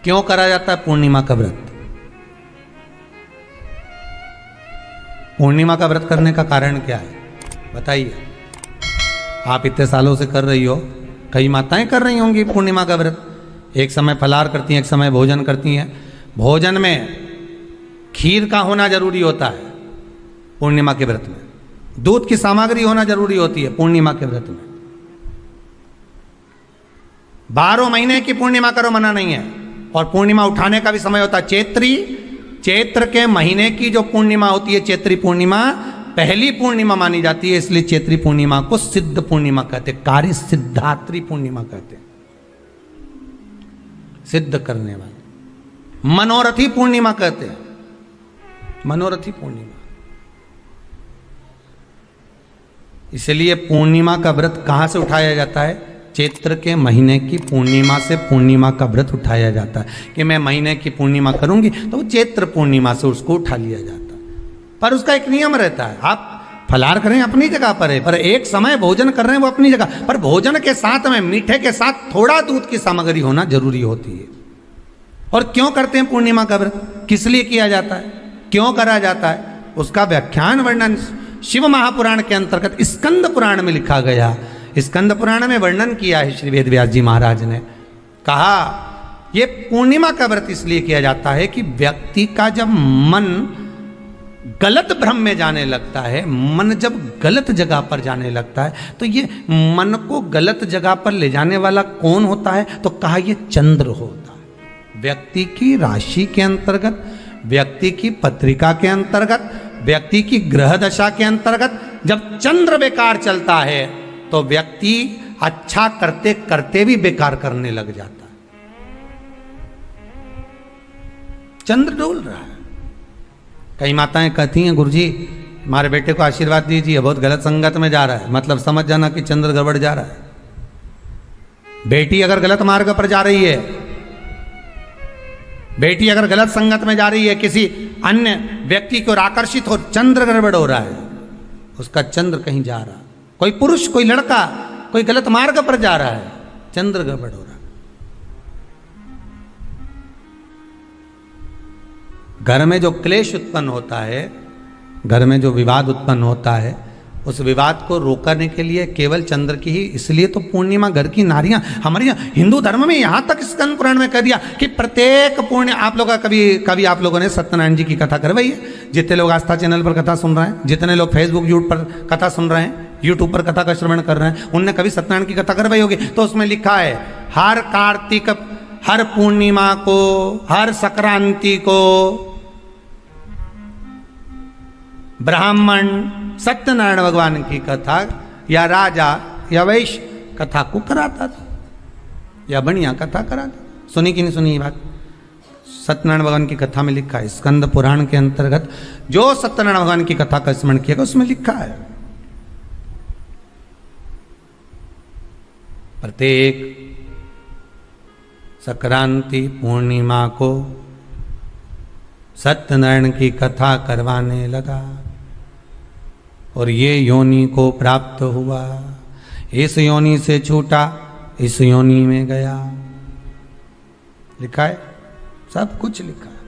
क्यों करा जाता है पूर्णिमा का व्रत? पूर्णिमा का व्रत करने का कारण क्या है बताइए? आप इतने सालों से कर रही हो, कई माताएं कर रही होंगी पूर्णिमा का व्रत। एक समय फलाहार करती हैं, एक समय भोजन करती हैं। भोजन में खीर का होना जरूरी होता है पूर्णिमा के व्रत में, दूध की सामग्री होना जरूरी होती है पूर्णिमा के व्रत में। 12 महीने की पूर्णिमा करो मना नहीं है। और पूर्णिमा उठाने का भी समय होता है चैत्र के महीने की जो पूर्णिमा होती है, चैत्री पूर्णिमा पहली पूर्णिमा मानी जाती है, इसलिए चैत्री पूर्णिमा को सिद्ध पूर्णिमा कहते, कार्य सिद्धात्री पूर्णिमा कहते, सिद्ध करने वाले। मनोरथी पूर्णिमा कहते हैं, मनोरथी पूर्णिमा। इसलिए पूर्णिमा का व्रत कहां से उठाया जाता है? चैत्र के महीने की पूर्णिमा से पूर्णिमा का व्रत उठाया जाता है कि मैं महीने की पूर्णिमा करूंगी तो वो चैत्र पूर्णिमा से उसको उठा लिया जाता है। पर उसका एक नियम रहता है, आप फलाहार करें अपनी जगह पर है, पर एक समय भोजन कर रहे हैं वो अपनी जगह पर। भोजन के साथ में मीठे के साथ थोड़ा दूध की सामग्री होना जरूरी होती है। और क्यों करते हैं पूर्णिमा का व्रत, किस लिए किया जाता है, क्यों करा जाता है, उसका व्याख्यान वर्णन शिव महापुराण के अंतर्गत स्कंद पुराण में लिखा गया। स्कंद पुराण में वर्णन किया है श्री वेद व्यास जी महाराज ने। कहा ये पूर्णिमा का व्रत इसलिए किया जाता है कि व्यक्ति का जब मन गलत भ्रम में जाने लगता है, मन जब गलत जगह पर जाने लगता है, तो ये मन को गलत जगह पर ले जाने वाला कौन होता है? तो कहा ये चंद्र होता है। व्यक्ति की राशि के अंतर्गत, व्यक्ति की पत्रिका के अंतर्गत, व्यक्ति की ग्रह दशा के अंतर्गत जब चंद्र बेकार चलता है तो व्यक्ति अच्छा करते करते भी बेकार करने लग जाता है। चंद्र डोल रहा है। कई माताएं कहती हैं गुरुजी हमारे बेटे को आशीर्वाद दीजिए, बहुत गलत संगत में जा रहा है। मतलब समझ जाना कि चंद्र गड़बड़ जा रहा है। बेटी अगर गलत मार्ग पर जा रही है, बेटी अगर गलत संगत में जा रही है, किसी अन्य व्यक्ति को आकर्षित हो, चंद्र गड़बड़ हो रहा है, उसका चंद्र कहीं जा रहा है। कोई पुरुष, कोई लड़का, कोई गलत मार्ग पर जा रहा है, चंद्र गड़बड़ हो रहा है। घर में जो क्लेश उत्पन्न होता है, घर में जो विवाद उत्पन्न होता है, उस विवाद को रोकने के लिए केवल चंद्र की ही, इसलिए तो पूर्णिमा घर की नारियां हमारे यहाँ हिंदू धर्म में यहां तक स्कंद पुराण में कह दिया कि प्रत्येक पुण्य आप लोग कभी आप लोगों ने सत्यनारायण जी की कथा करवाई है? जितने लोग आस्था चैनल पर कथा सुन रहे हैं, जितने लोग फेसबुक यूट्यूब पर कथा सुन रहे हैं, यूट्यूब पर कथा का श्रवण कर रहे हैं, उनने कभी सत्यनारायण की कथा करवाई होगी। तो उसमें लिखा है हर कार्तिक, हर पूर्णिमा को, हर संक्रांति को ब्राह्मण सत्यनारायण भगवान की कथा या राजा या वैश्य कथा को कराता था, या बढ़िया कथा कराता। सुनी कि नहीं सुनी ये बात? सत्यनारायण भगवान की कथा में लिखा है, स्कंद पुराण के अंतर्गत जो सत्यनारायण भगवान की कथा का स्मरण किया उसमें लिखा है प्रत्येक संक्रांति पूर्णिमा को सत्यनारायण की कथा करवाने लगा और ये योनि को प्राप्त हुआ, इस योनि से छूटा, इस योनि में गया। लिखा है, सब कुछ लिखा है।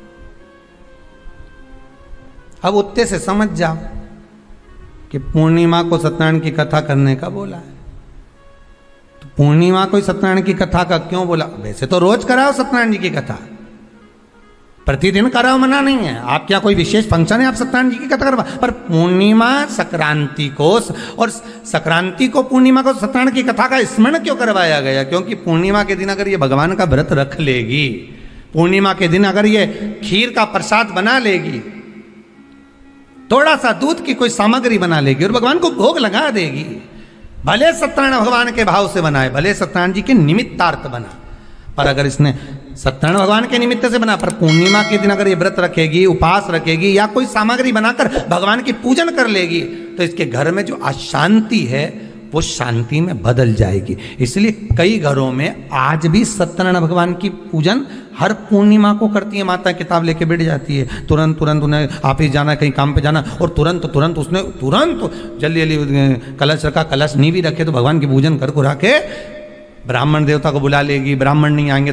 अब उत्ते से समझ जाओ कि पूर्णिमा को सत्यनारायण की कथा करने का बोला है, तो पूर्णिमा को सत्यनारायण की कथा का क्यों बोला? वैसे तो रोज कराओ सत्यनारायण जी की कथा, प्रतिदिन कराओ, मना नहीं है। आप क्या कोई विशेष फंक्शन है आप सत्यनारायण जी की कथा करवा, पर पूर्णिमा संक्रांति को और संक्रांति को पूर्णिमा को सत्यनारायण की कथा का स्मरण क्यों करवाया गया? क्योंकि पूर्णिमा के दिन अगर ये भगवान का व्रत रख लेगी, पूर्णिमा के दिन अगर ये खीर का प्रसाद बना लेगी, थोड़ा सा दूध की कोई सामग्री बना लेगी और भगवान को भोग लगा देगी, भले सत्यनारायण भगवान के भाव से बनाए, भले सत्यनारायण जी के निमित्तार्थ बना, पर अगर इसने सत्यनारायण भगवान के निमित्त से बना, पर पूर्णिमा के दिन अगर ये व्रत रखेगी, उपास रखेगी या कोई सामग्री बनाकर भगवान की पूजन कर लेगी, तो इसके घर में जो अशांति है वो शांति में बदल जाएगी। इसलिए कई घरों में आज भी सत्यनारायण भगवान की पूजन हर पूर्णिमा को करती है। माता किताब लेके बैठ जाती है, तुरंत उन्हें ऑफिस जाना, कहीं काम पे जाना, और तुरंत उसने जल्दी जल्दी कलश रखा, कलश नहीं भी रखे तो भगवान की पूजन कर के ब्राह्मण देवता को बुला लेगी, ब्राह्मण नहीं आएंगे